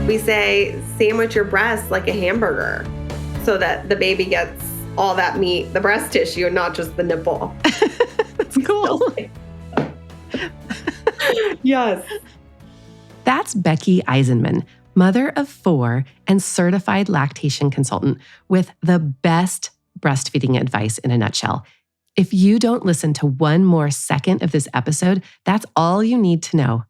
We say sandwich your breast like a hamburger so that the baby gets all that meat, the breast tissue, and not just the nipple. That's cool. Yes. That's Becky Eisenmann, mother of 4 and certified lactation consultant with the best breastfeeding advice in a nutshell. If you don't listen to one more second of this episode, that's all you need to know.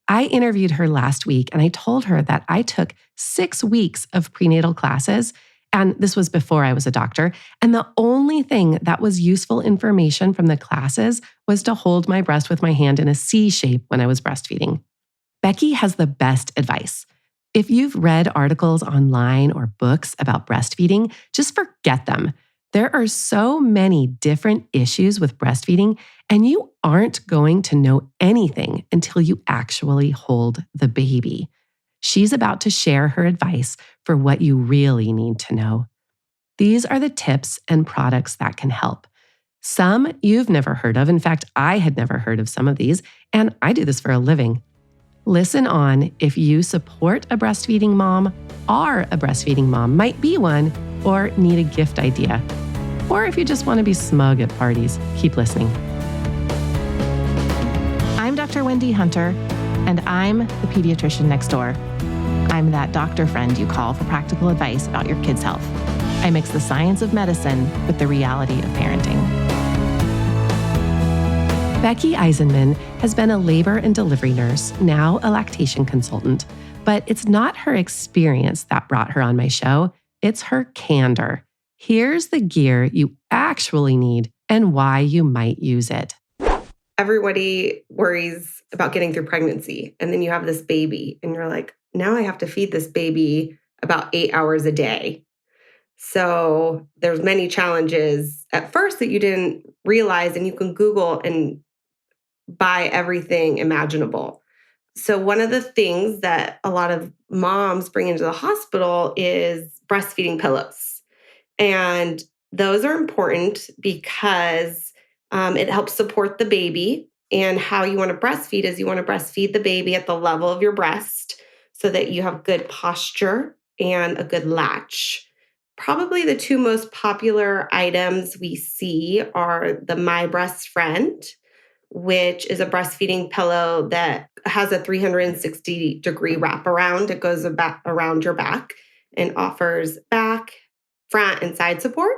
I interviewed her last week and I told her that I took 6 weeks of prenatal classes, and this was before I was a doctor, and the only thing that was useful information from the classes was to hold my breast with my hand in a C shape when I was breastfeeding. Becky has the best advice. If you've read articles online or books about breastfeeding, just forget them. There are so many different issues with breastfeeding, and you aren't going to know anything until you actually hold the baby. She's about to share her advice for what you really need to know. These are the tips and products that can help. Some you've never heard of. In fact, I had never heard of some of these, and I do this for a living. Listen on if you support a breastfeeding mom, are a breastfeeding mom, might be one, or need a gift idea. Or if you just want to be smug at parties, keep listening. I'm Dr. Wendy Hunter, and I'm the pediatrician next door. I'm that doctor friend you call for practical advice about your kid's health. I mix the science of medicine with the reality of parenting. Becky Eisenmann has been a labor and delivery nurse, now a lactation consultant, but it's not her experience that brought her on my show, it's her candor. Here's the gear you actually need and why you might use it. Everybody worries about getting through pregnancy, and then you have this baby, and you're like, now I have to feed this baby about 8 hours a day. So there's many challenges at first that you didn't realize, and you can Google and buy everything imaginable. So one of the things that a lot of moms bring into the hospital is breastfeeding pillows. And those are important because it helps support the baby. And how you want to breastfeed is you want to breastfeed the baby at the level of your breast so that you have good posture and a good latch. Probably the 2 most popular items we see are the My Breast Friend, which is a breastfeeding pillow that has a 360-degree wraparound. It goes around your back and offers back, front, and side support.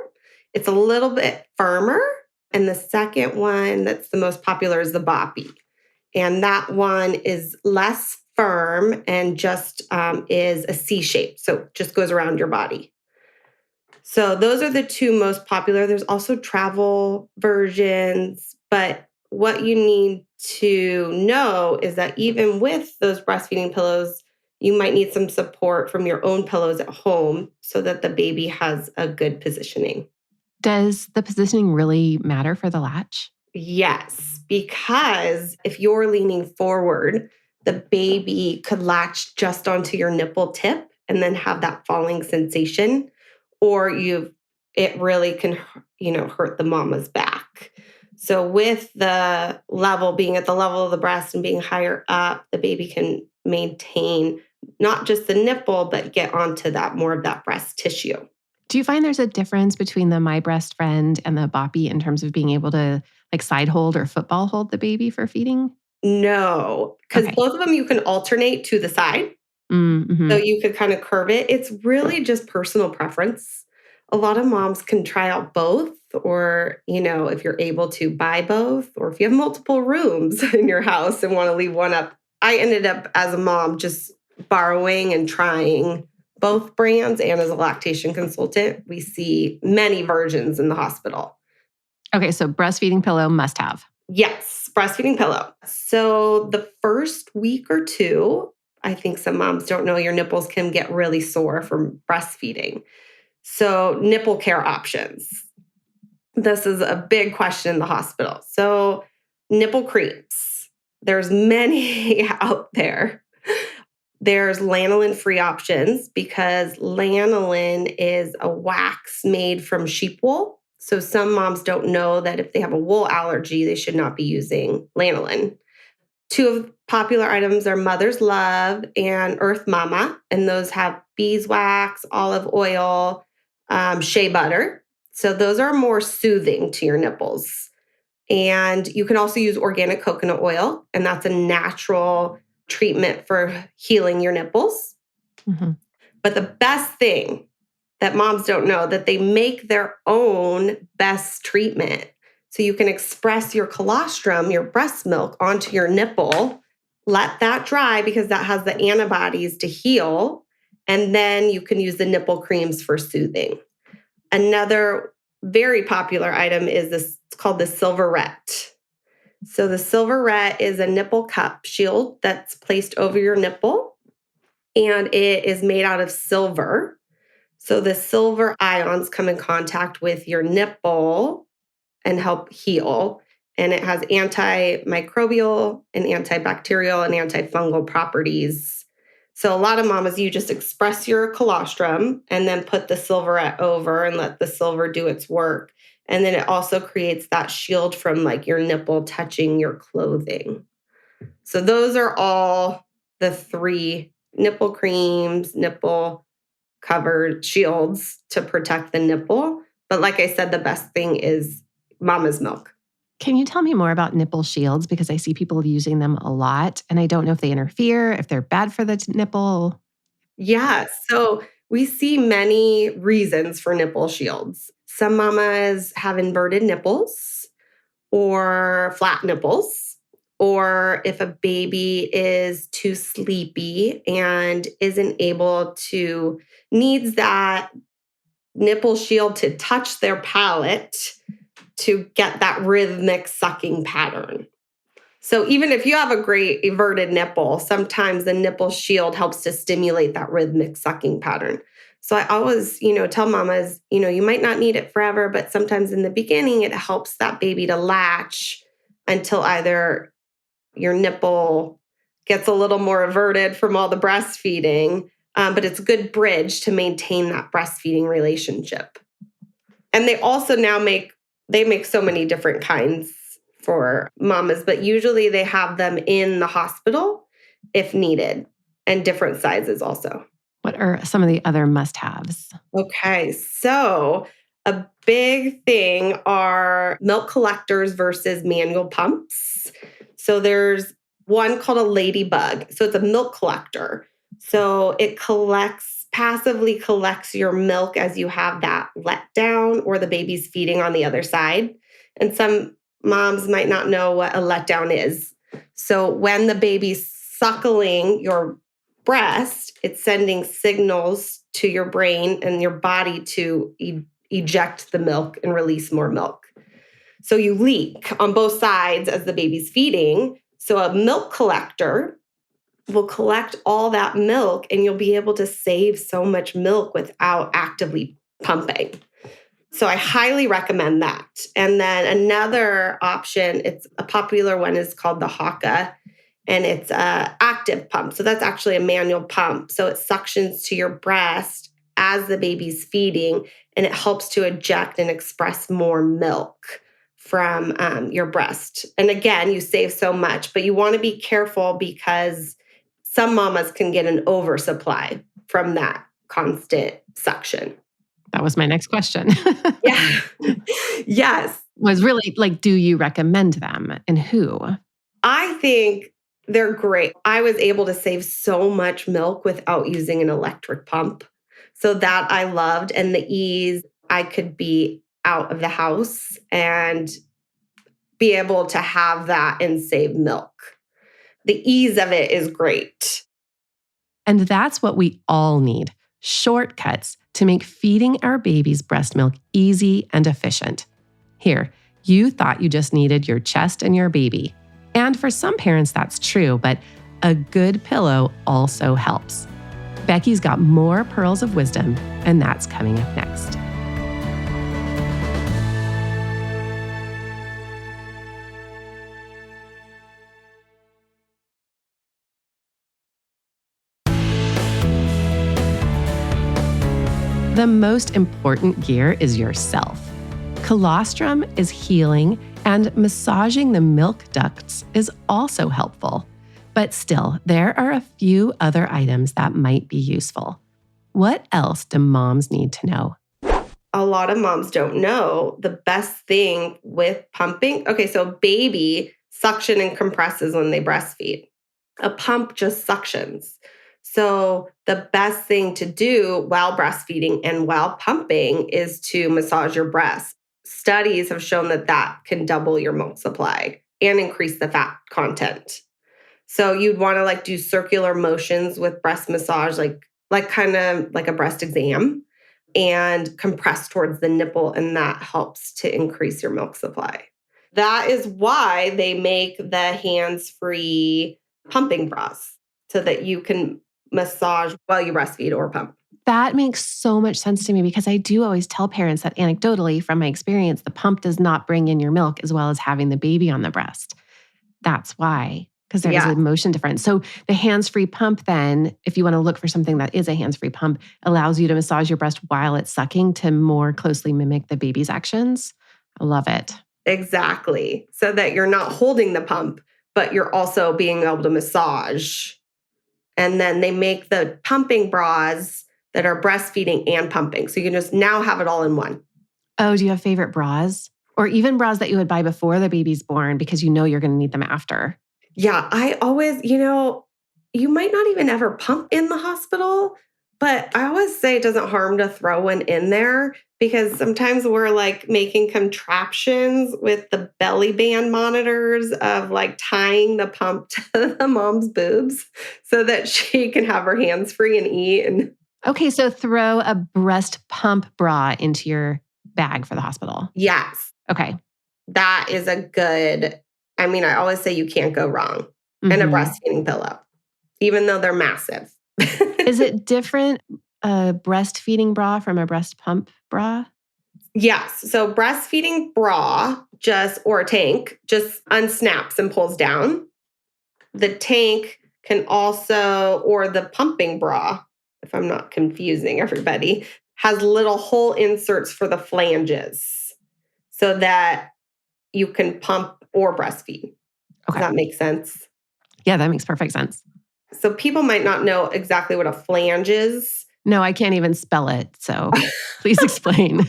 It's a little bit firmer. And the second one that's the most popular is the Boppy. And that one is less firm and just is a C shape. So it just goes around your body. So those are the 2 most popular. There's also travel versions, but what you need to know is that even with those breastfeeding pillows, you might need some support from your own pillows at home so that the baby has a good positioning. Does the positioning really matter for the latch? Yes, because if you're leaning forward, the baby could latch just onto your nipple tip and then have that falling sensation, or it really can, hurt the mama's back. So with the level being at the level of the breast and being higher up, the baby can maintain not just the nipple, but get onto that more of that breast tissue. Do you find there's a difference between the My Breast Friend and the Boppy in terms of being able to like side hold or football hold the baby for feeding? No, because both of them you can alternate to the side. Mm-hmm. So you could kind of curve it. It's really just personal preference. A lot of moms can try out both, or, if you're able to buy both, or if you have multiple rooms in your house and want to leave one up. I ended up as a mom just borrowing and trying both brands, and as a lactation consultant, we see many versions in the hospital. Okay, so breastfeeding pillow must have. Yes, breastfeeding pillow. So the first week or 2, I think some moms don't know your nipples can get really sore from breastfeeding. So nipple care options. This is a big question in the hospital. So nipple creams. There's many out there. There's lanolin-free options because lanolin is a wax made from sheep wool. So some moms don't know that if they have a wool allergy, they should not be using lanolin. 2 of popular items are Mother's Love and Earth Mama, and those have beeswax, olive oil, shea butter. So those are more soothing to your nipples. And you can also use organic coconut oil, and that's a natural treatment for healing your nipples. Mm-hmm. But the best thing that moms don't know, that they make their own best treatment. So you can express your colostrum, your breast milk, onto your nipple, let that dry because that has the antibodies to heal, and then you can use the nipple creams for soothing. Another very popular item is this, it's called the Silverette. So the Silverette is a nipple cup shield that's placed over your nipple, and it is made out of silver. So the silver ions come in contact with your nipple and help heal. And it has antimicrobial and antibacterial and antifungal properties. So a lot of mamas, you just express your colostrum and then put the Silverette over and let the silver do its work. And then it also creates that shield from like your nipple touching your clothing. So those are all the 3 nipple creams, nipple covered shields to protect the nipple. But like I said, the best thing is mama's milk. Can you tell me more about nipple shields? Because I see people using them a lot, and I don't know if they interfere, if they're bad for the nipple. Yeah, so we see many reasons for nipple shields. Some mamas have inverted nipples or flat nipples, or if a baby is too sleepy and isn't able to, needs that nipple shield to touch their palate to get that rhythmic sucking pattern. So even if you have a great everted nipple, sometimes the nipple shield helps to stimulate that rhythmic sucking pattern. So I always, tell mamas, you might not need it forever, but sometimes in the beginning, it helps that baby to latch until either your nipple gets a little more everted from all the breastfeeding, but it's a good bridge to maintain that breastfeeding relationship. And they also now make so many different kinds for mamas, but usually they have them in the hospital if needed, and different sizes also. What are some of the other must-haves? Okay, so a big thing are milk collectors versus manual pumps. So there's one called a ladybug. So it's a milk collector. So it passively collects your milk as you have that letdown or the baby's feeding on the other side. And some moms might not know what a letdown is. So when the baby's suckling your breast, it's sending signals to your brain and your body to eject the milk and release more milk. So you leak on both sides as the baby's feeding. So a milk collector will collect all that milk, and you'll be able to save so much milk without actively pumping. So I highly recommend that. And then another option, it's a popular one, is called the Haka, and it's an active pump. So that's actually a manual pump. So it suctions to your breast as the baby's feeding, and it helps to eject and express more milk from your breast. And again, you save so much, but you want to be careful because some mamas can get an oversupply from that constant suction. That was my next question. Yeah. Yes. Was really like, do you recommend them and who? I think they're great. I was able to save so much milk without using an electric pump. So that I loved, and the ease, I could be out of the house and be able to have that and save milk. The ease of it is great. And that's what we all need. Shortcuts to make feeding our babies breast milk easy and efficient. Here, you thought you just needed your chest and your baby. And for some parents, that's true, but a good pillow also helps. Becky's got more pearls of wisdom, and that's coming up next. The most important gear is yourself. Colostrum is healing, and massaging the milk ducts is also helpful. But still, there are a few other items that might be useful. What else do moms need to know? A lot of moms don't know the best thing with pumping. Okay, so baby suction and compresses when they breastfeed. A pump just suctions. So the best thing to do while breastfeeding and while pumping is to massage your breast. Studies have shown that that can double your milk supply and increase the fat content. So you'd want to like do circular motions with breast massage, like kind of like a breast exam, and compress towards the nipple, and that helps to increase your milk supply. That is why they make the hands-free pumping bras so that you can massage while you breastfeed or pump. That makes so much sense to me because I do always tell parents that anecdotally, from my experience, the pump does not bring in your milk as well as having the baby on the breast. That's why, because there is a motion difference. So the hands-free pump then, if you want to look for something that is a hands-free pump, allows you to massage your breast while it's sucking to more closely mimic the baby's actions. I love it. Exactly. So that you're not holding the pump, but you're also being able to massage. And then they make the pumping bras that are breastfeeding and pumping. So you can just now have it all in one. Oh, do you have favorite bras? Or even bras that you would buy before the baby's born because you know you're going to need them after? Yeah, I always, you might not even ever pump in the hospital, but I always say it doesn't harm to throw one in there because sometimes we're like making contraptions with the belly band monitors of like tying the pump to the mom's boobs so that she can have her hands free and eat. And okay, so throw a breast pump bra into your bag for the hospital. yes. Okay. That is a good, I always say you can't go wrong. Mm-hmm. And a breastfeeding pillow, even though they're massive. Is it different, a breastfeeding bra from a breast pump bra? Yes. So breastfeeding bra or a tank just unsnaps and pulls down. The tank can also, or the pumping bra, if I'm not confusing everybody, has little hole inserts for the flanges so that you can pump or breastfeed. Okay. Does that make sense? Yeah, that makes perfect sense. So people might not know exactly what a flange is. No, I can't even spell it. So please explain.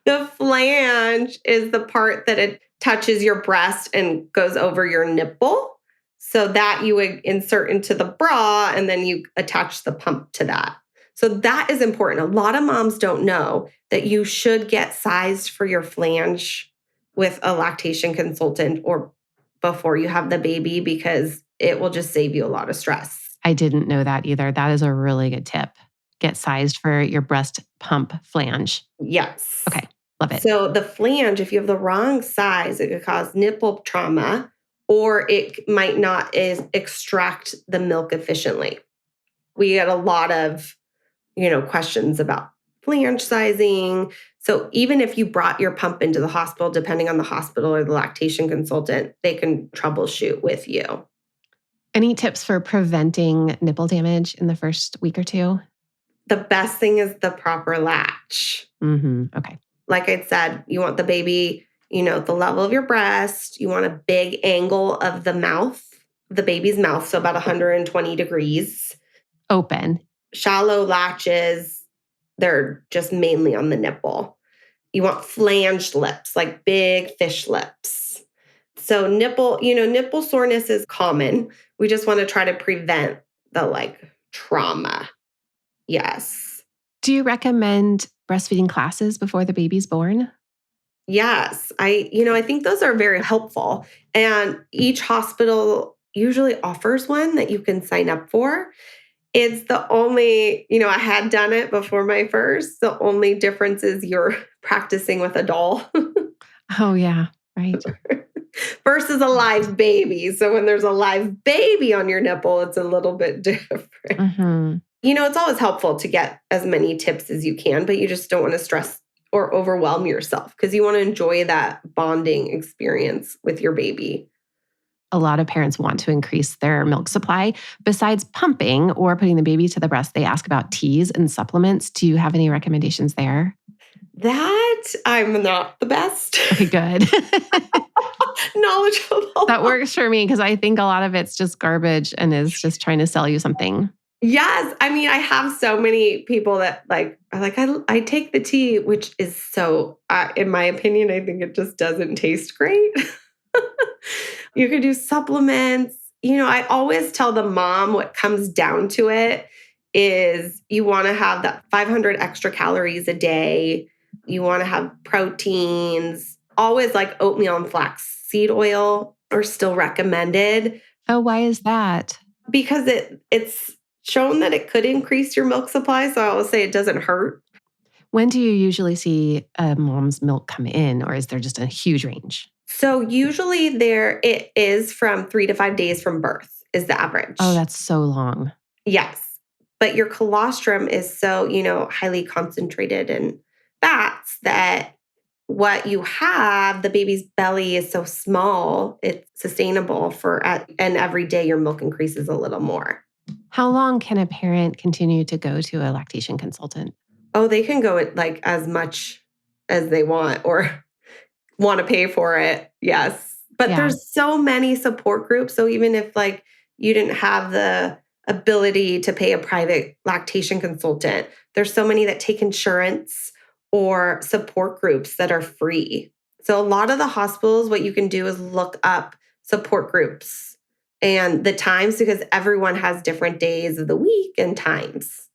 The flange is the part that it touches your breast and goes over your nipple. So that you would insert into the bra and then you attach the pump to that. So that is important. A lot of moms don't know that you should get sized for your flange with a lactation consultant or before you have the baby because it will just save you a lot of stress. I didn't know that either. That is a really good tip. Get sized for your breast pump flange. Yes. Okay. Love it. So the flange, if you have the wrong size, it could cause nipple trauma or it might not extract the milk efficiently. We get a lot of, questions about flange sizing. So even if you brought your pump into the hospital, depending on the hospital or the lactation consultant, they can troubleshoot with you. Any tips for preventing nipple damage in the first week or two? The best thing is the proper latch. Mm-hmm. Okay. Like I said, you want the baby, the level of your breast. You want a big angle of the mouth, the baby's mouth, so about 120 degrees. Open. Shallow latches, they're just mainly on the nipple. You want flanged lips, like big fish lips. So nipple soreness is common. We just want to try to prevent the trauma. Yes. Do you recommend breastfeeding classes before the baby's born? Yes. I think those are very helpful. And each hospital usually offers one that you can sign up for. It's the only, I had done it before my first. The only difference is you're practicing with a doll. Oh, yeah. Right. Versus a live baby. So when there's a live baby on your nipple, it's a little bit different. Mm-hmm. It's always helpful to get as many tips as you can, but you just don't want to stress or overwhelm yourself because you want to enjoy that bonding experience with your baby. A lot of parents want to increase their milk supply. Besides pumping or putting the baby to the breast, they ask about teas and supplements. Do you have any recommendations there? That I'm not the best Okay, good. knowledgeable. That works for me because I think a lot of it's just garbage and is just trying to sell you something. Yes. I mean, I have so many people that are like, I take the tea, which is so, in my opinion, I think it just doesn't taste great. You could do supplements. I always tell the mom what comes down to it is you want to have that 500 extra calories a day. You want to have proteins, always like oatmeal and flaxseed oil are still recommended. Oh, why is that? Because it's shown that it could increase your milk supply. So I always say it doesn't hurt. When do you usually see a mom's milk come in, or is there just a huge range? So usually it is from 3 to 5 days from birth is the average. Oh, that's so long. Yes. But your colostrum is so, highly concentrated in fats that what you have, the baby's belly is so small, it's sustainable and every day your milk increases a little more. How long can a parent continue to go to a lactation consultant? Oh, they can go like as much as they want or want to pay for it. Yes. But there's so many support groups. So even if you didn't have the ability to pay a private lactation consultant, there's so many that take insurance or support groups that are free. So a lot of the hospitals, what you can do is look up support groups and the times because everyone has different days of the week and times.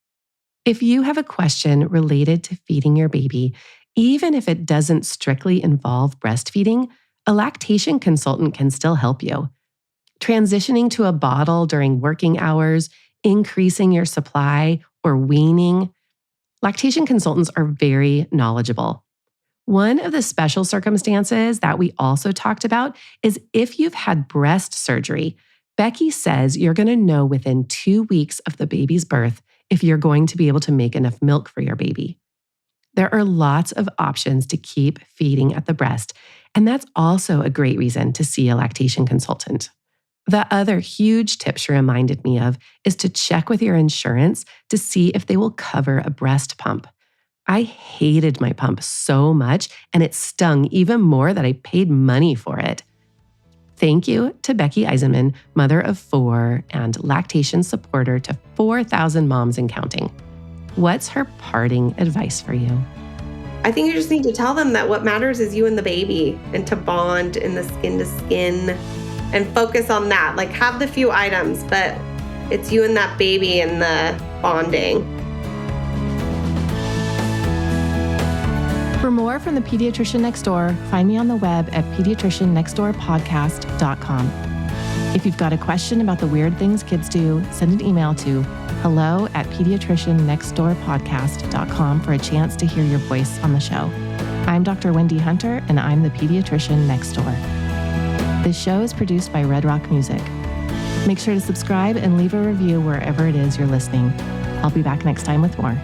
If you have a question related to feeding your baby, even if it doesn't strictly involve breastfeeding, a lactation consultant can still help you. Transitioning to a bottle during working hours, increasing your supply, or weaning, lactation consultants are very knowledgeable. One of the special circumstances that we also talked about is if you've had breast surgery. Becky says you're going to know within 2 weeks of the baby's birth if you're going to be able to make enough milk for your baby. There are lots of options to keep feeding at the breast, and that's also a great reason to see a lactation consultant. The other huge tip she reminded me of is to check with your insurance to see if they will cover a breast pump. I hated my pump so much, and it stung even more that I paid money for it. Thank you to Becky Eisenmann, mother of 4 and lactation supporter to 4,000 moms and counting. What's her parting advice for you? I think you just need to tell them that what matters is you and the baby and to bond in the skin to skin and focus on that. Like have the few items, but it's you and that baby and the bonding. For more from the Pediatrician Next Door, find me on the web at pediatriciannextdoorpodcast.com. If you've got a question about the weird things kids do, send an email to hello@pediatriciannextdoorpodcast.com for a chance to hear your voice on the show. I'm Dr. Wendy Hunter, and I'm the Pediatrician Next Door. This show is produced by Red Rock Music. Make sure to subscribe and leave a review wherever it is you're listening. I'll be back next time with more.